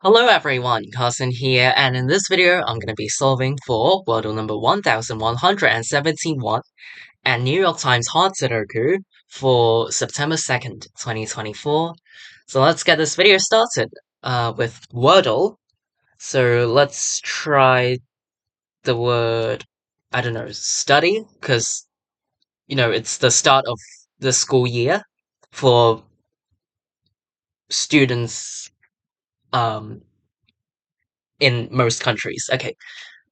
Hello everyone, Carson here, and in this video I'm going to be solving for Wordle number 1171 and New York Times Hard Sudoku for September 2nd, 2024. So let's get this video started with Wordle. So let's try the word, I don't know, study, because, it's the start of the school year for students in most countries. Okay.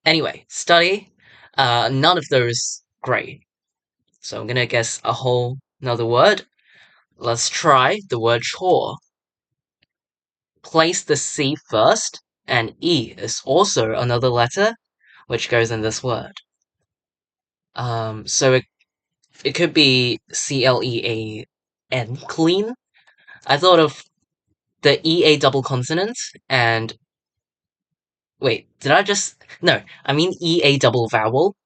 Anyway, study. None of those great. So I'm gonna guess a whole another word. Let's try the word chore. Place the C first, and E is also another letter which goes in this word. So it could be CLEAN, clean. I thought of the EA double consonant and wait, did I just no? I mean EA double vowel.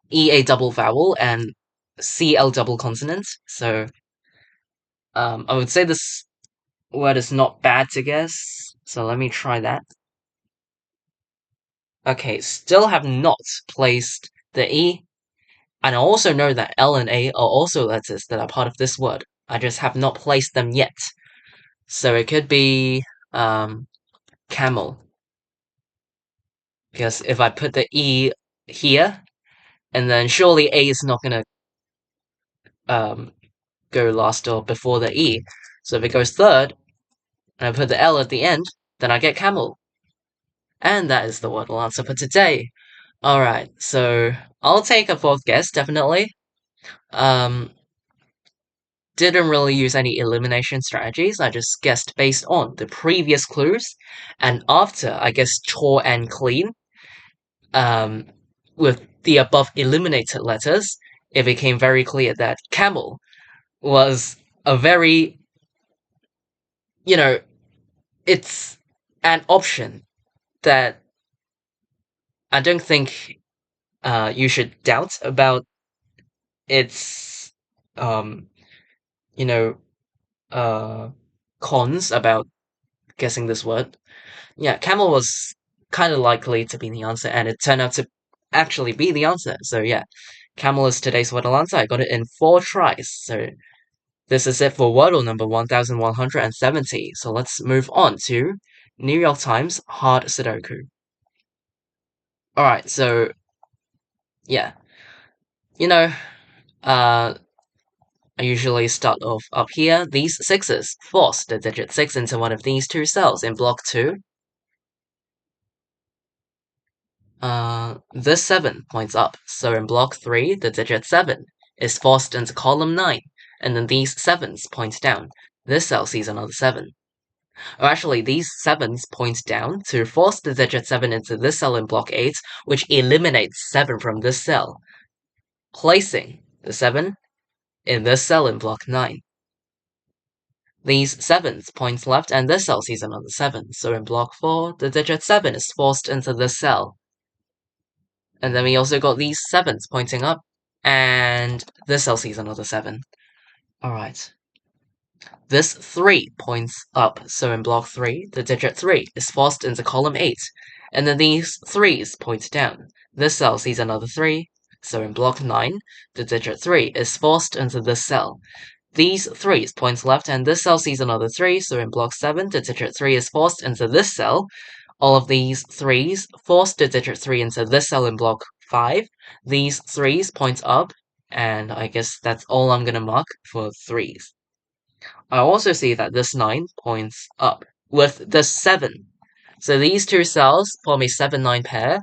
EA double vowel and CL double consonant. So I would say this word is not bad to guess. So let me try that. Okay, still have not placed the E. And I also know that L and A are also letters that are part of this word. I just have not placed them yet. So it could be camel. Because if I put the E here, and then surely A is not gonna um go last or before the E. So if it goes third, and I put the L at the end, then I get camel. And that is the Wordle answer for today. Alright, so I'll take a fourth guess, definitely. Um, didn't really use any elimination strategies, I just guessed based on the previous clues, and after I guessed chore and clean, um, with the above eliminated letters, it became very clear that camel was a very, you know, it's an option that I don't think you should doubt about its, um, you know, uh, cons about guessing this word. Yeah, camel was kind of likely to be the answer, and it turned out to actually be the answer. So yeah, camel is today's Wordle answer. I got it in 4 tries. So this is it for Wordle number 1170. So let's move on to New York Times Hard Sudoku. Alright, so yeah, you know, uh, I usually start off up here. These sixes force the digit 6 into one of these two cells in block 2. This 7 points up, so in block 3, the digit 7 is forced into column 9, and then these 7s point down. This cell sees another 7. Or actually, these 7s point down to force the digit 7 into this cell in block 8, which eliminates 7 from this cell, placing the 7 in this cell in block 9. These 7s point left, and this cell sees another 7, so in block 4, the digit 7 is forced into this cell. And then we also got these 7s pointing up, and this cell sees another 7. Alright. This 3 points up, so in block 3, the digit 3 is forced into column 8, and then these 3s point down. This cell sees another 3, so in block 9, the digit 3 is forced into this cell. These 3s point left, and this cell sees another 3, so in block 7, the digit 3 is forced into this cell. All of these 3s force the digit 3 into this cell in block 5. These 3s point up, and I guess that's all I'm gonna mark for 3s. I also see that this 9 points up with the 7. So these two cells form a 7-9 pair,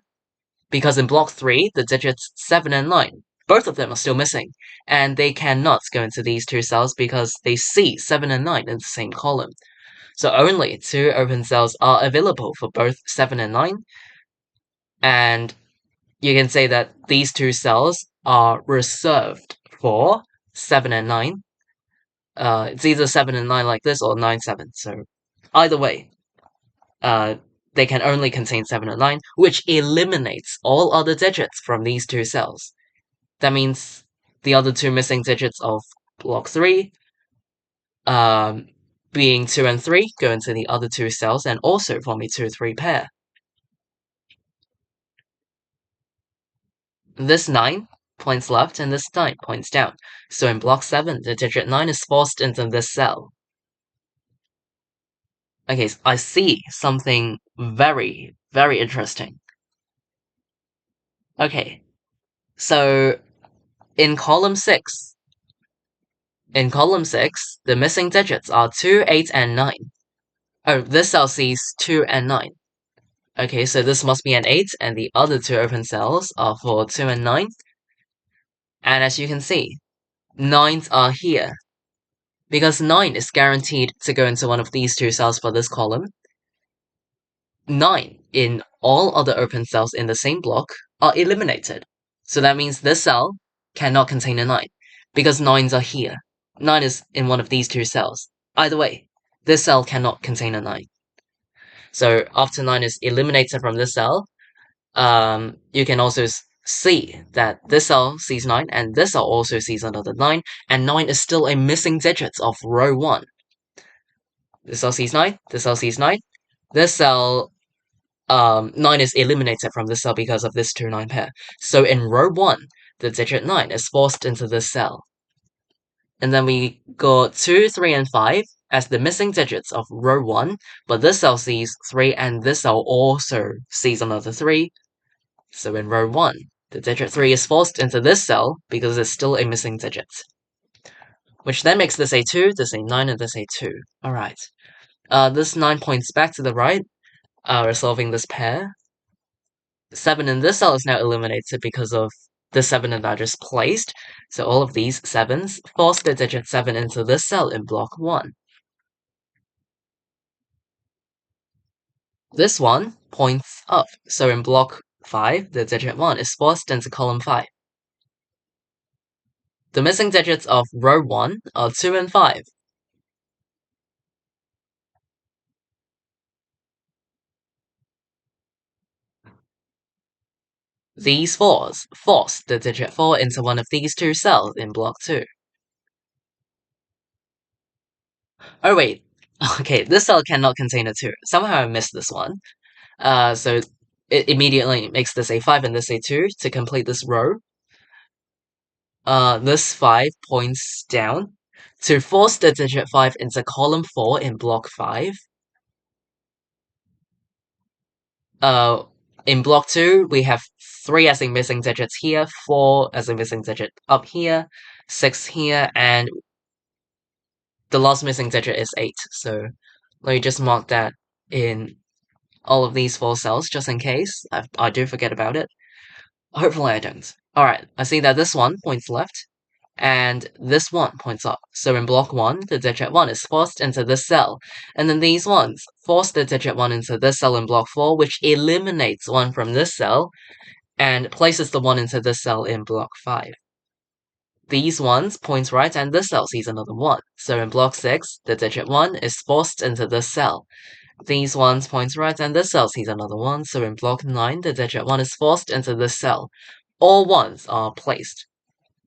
because in block 3, the digits 7 and 9, both of them are still missing, and they cannot go into these two cells because they see 7 and 9 in the same column. So only 2 open cells are available for both 7 and 9, and you can say that these two cells are reserved for 7 and 9. It's either 7 and 9 like this or 9, 7, so either way, they can only contain 7 and 9, which eliminates all other digits from these two cells. That means the other two missing digits of block 3, being 2 and 3 go into the other two cells and also form a 2-3 pair. This 9 points left and this 9 points down. So in block 7, the digit 9 is forced into this cell. Okay, so I see something very, very interesting. Okay, so in column 6, the missing digits are 2, 8, and 9. Oh, this cell sees 2 and 9. Okay, so this must be an 8, and the other two open cells are for 2 and 9. And as you can see, 9s are here. Because 9 is guaranteed to go into one of these two cells for this column, 9 in all other open cells in the same block are eliminated. So that means this cell cannot contain a 9, because 9s are here. 9 is in one of these two cells. Either way, this cell cannot contain a 9. So after 9 is eliminated from this cell, you can also see that this cell sees 9, and this cell also sees another 9, and 9 is still a missing digit of row 1. This cell sees 9, this cell sees 9, this cell 9 is eliminated from this cell because of this 2-9 pair. So in row 1, the digit 9 is forced into this cell. And then we got 2, 3, and 5 as the missing digits of row 1, but this cell sees 3 and this cell also sees another 3. So in row 1, the digit 3 is forced into this cell because it's still a missing digit. Which then makes this a 2, this a 9, and this a 2. Alright. This 9 points back to the right, resolving this pair. 7 in this cell is now eliminated because of the 7 that I just placed. So all of these 7s force the digit 7 into this cell in block 1. This one points up, so in block 5, the digit 1 is forced into column 5. The missing digits of row 1 are 2 and 5. These 4s force the digit 4 into one of these two cells in block 2. Oh wait, okay, this cell cannot contain a 2. Somehow I missed this one. So it immediately makes this a 5 and this a 2 to complete this row. This 5 points down to force the digit 5 into column 4 in block 5. In block 2, we have 3 as a missing digits here, 4 as a missing digit up here, 6 here, and the last missing digit is 8. So let me just mark that in all of these 4 cells, just in case I do forget about it. Hopefully I don't. Alright, I see that this one points left, and this one points up. So in block 1, the digit 1 is forced into this cell, and then these ones force the digit 1 into this cell in block 4, which eliminates 1 from this cell, and places the 1 into this cell in block 5. These ones point right, and this cell sees another 1. So in block 6, the digit 1 is forced into this cell. These ones point right, and this cell sees another 1. So in block 9, the digit 1 is forced into this cell. All 1s are placed.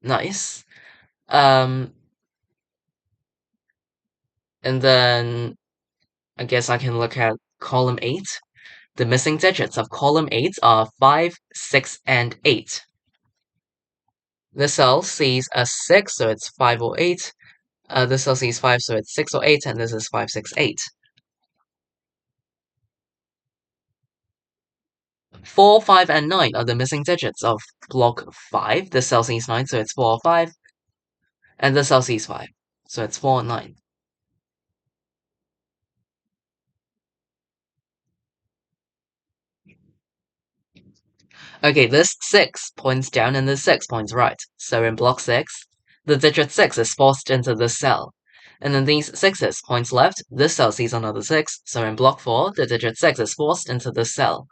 Nice. And then I guess I can look at column 8. The missing digits of column 8 are 5, 6, and 8. This cell sees a 6, so it's 5 or 8. This cell sees 5, so it's 6 or 8, and this is 5, 6, 8. 4, 5, and 9 are the missing digits of block 5. This cell sees 9, so it's 4 or 5. And this cell sees 5, so it's 4 or 9. Okay, this 6 points down and this 6 points right. So in block 6, the digit 6 is forced into this cell. And then these 6s points left, this cell sees another 6, so in block 4, the digit 6 is forced into this cell.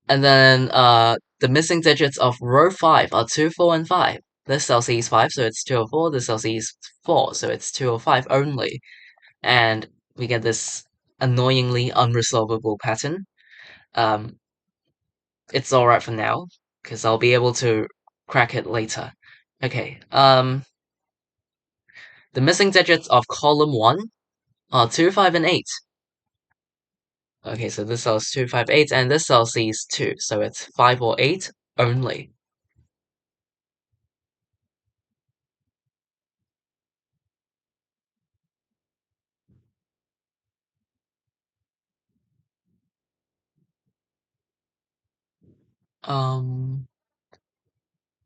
And then the missing digits of row 5 are 2, 4, and 5. This cell sees 5, so it's 2 or 4. This cell sees 4, so it's 2 or 5 only. And we get this annoyingly unresolvable pattern. It's alright for now, because I'll be able to crack it later. Okay, the missing digits of column 1 2, 5, and 8. Okay, so this cell is 2, 5, 8, and this cell sees 2, so it's 5 or 8 only.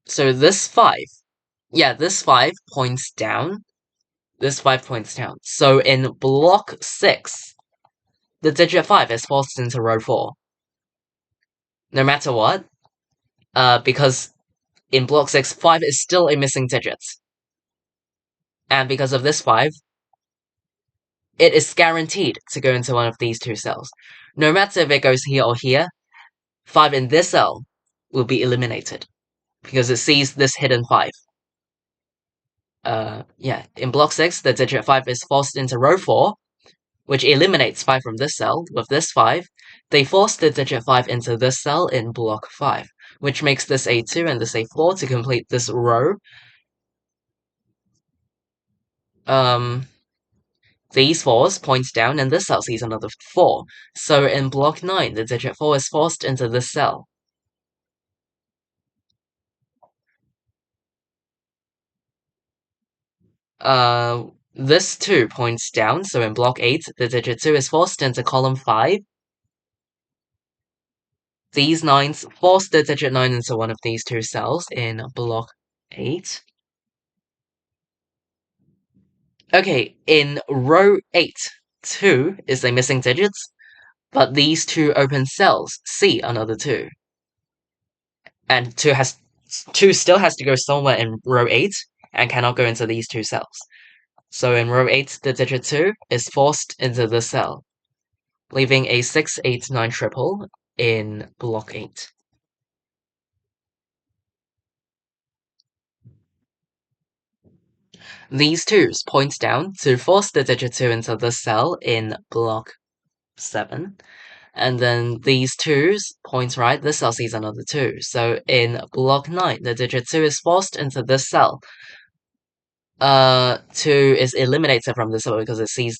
So this 5, yeah, this 5 points down, this 5 points down. So in block 6, the digit 5 is forced into row 4. No matter what, because in block 6, 5 is still a missing digit. And because of this 5, it is guaranteed to go into one of these two cells. No matter if it goes here or here, 5 in this cell will be eliminated because it sees this hidden 5. Yeah, in block 6, the digit 5 is forced into row 4, which eliminates 5 from this cell. With this 5, they force the digit 5 into this cell in block 5, which makes this a 2 and this a 4 to complete this row. These 4s point down and this cell sees another 4. So in block 9, the digit 4 is forced into this cell. This 2 points down, so in block 8, the digit 2 is forced into column 5. These 9s force the digit 9 into one of these two cells in block 8. Okay, in row 8, 2 is a missing digit, but these two open cells see another 2. And 2 still has to go somewhere in row 8 and cannot go into these two cells. So in row 8, the digit 2 is forced into this cell, leaving a 6, 8, 9 triple in block 8. These 2s point down to force the digit 2 into this cell in block 7. And then these 2s point right, this cell sees another 2. So in block 9, the digit 2 is forced into this cell. 2 is eliminated from this cell because it sees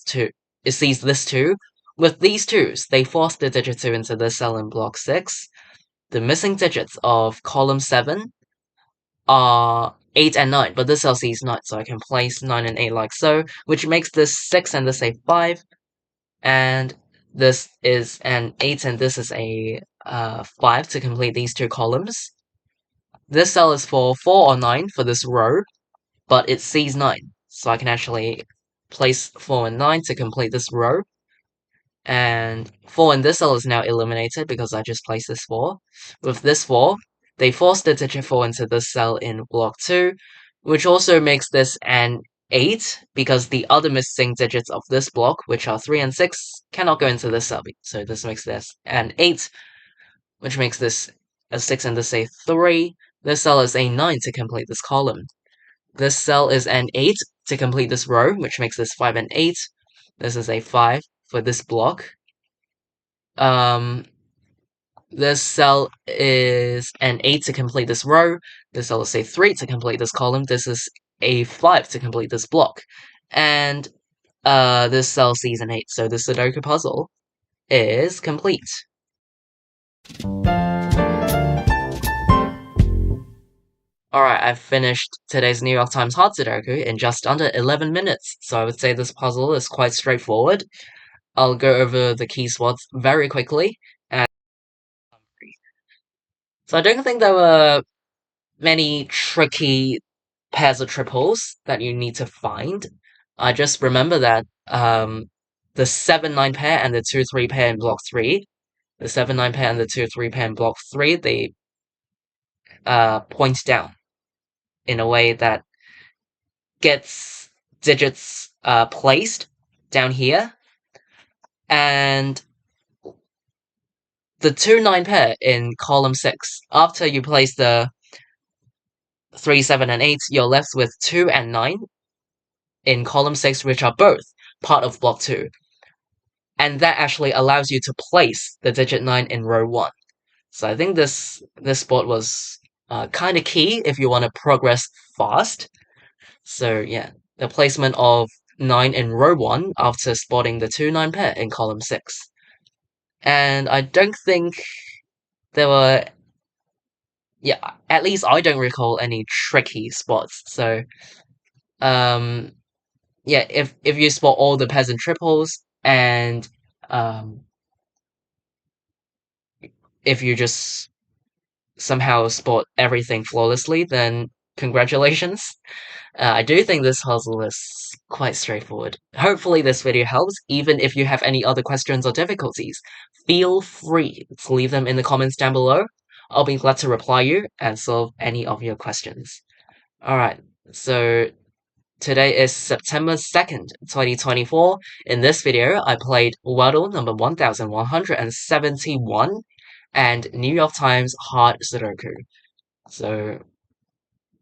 this 2. With these 2s, they force the digit 2 into this cell in block 6. The missing digits of column 7 are 8 and 9, but this cell sees 9, so I can place 9 and 8 like so, which makes this 6 and this a 5, and this is an 8 and this is a 5 to complete these two columns. This cell is for 4 or 9 for this row, but it sees 9, so I can actually place 4 and 9 to complete this row. And 4 in this cell is now eliminated because I just placed this 4. With this 4, they force the digit 4 into this cell in block 2, which also makes this an 8, because the other missing digits of this block, which are 3 and 6, cannot go into this cell. So this makes this an 8, which makes this a 6 and this a 3. This cell is a 9 to complete this column. This cell is an 8 to complete this row, which makes this 5 and 8. This is a 5 for this block. This cell is an 8 to complete this row. This cell is a 3 to complete this column. This is a 5 to complete this block. And this cell sees an 8. So the Sudoku puzzle is complete. Alright, I've finished today's New York Times Hard Sudoku in just under 11 minutes. So I would say this puzzle is quite straightforward. I'll go over the key swaps very quickly. So I don't think there were many tricky pairs of triples that you need to find. I just remember that the 7-9 pair and the 2-3 pair in block 3, the 7-9 pair and the 2-3 pair in block 3, they point down in a way that gets digits placed down here. And the 2-9 pair in column 6, after you place the 3, 7, and 8, you're left with 2 and 9 in column 6, which are both part of block 2. And that actually allows you to place the digit 9 in row 1. So I think this spot was kind of key if you want to progress fast. So yeah, the placement of 9 in row 1 after spotting the 2-9 pair in column 6. And I don't think there were, yeah, at least I don't recall any tricky spots. So, um, yeah, if you spot all the pairs and triples, and um, if you just somehow spot everything flawlessly, then congratulations. I do think this puzzle is quite straightforward. Hopefully this video helps. Even if you have any other questions or difficulties, feel free to leave them in the comments down below. I'll be glad to reply you and solve any of your questions. Alright, so today is September 2nd, 2024. In this video, I played Wordle number 1171 and New York Times Hard Sudoku. So,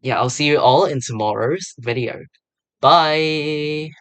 yeah, I'll see you all in tomorrow's video. Bye!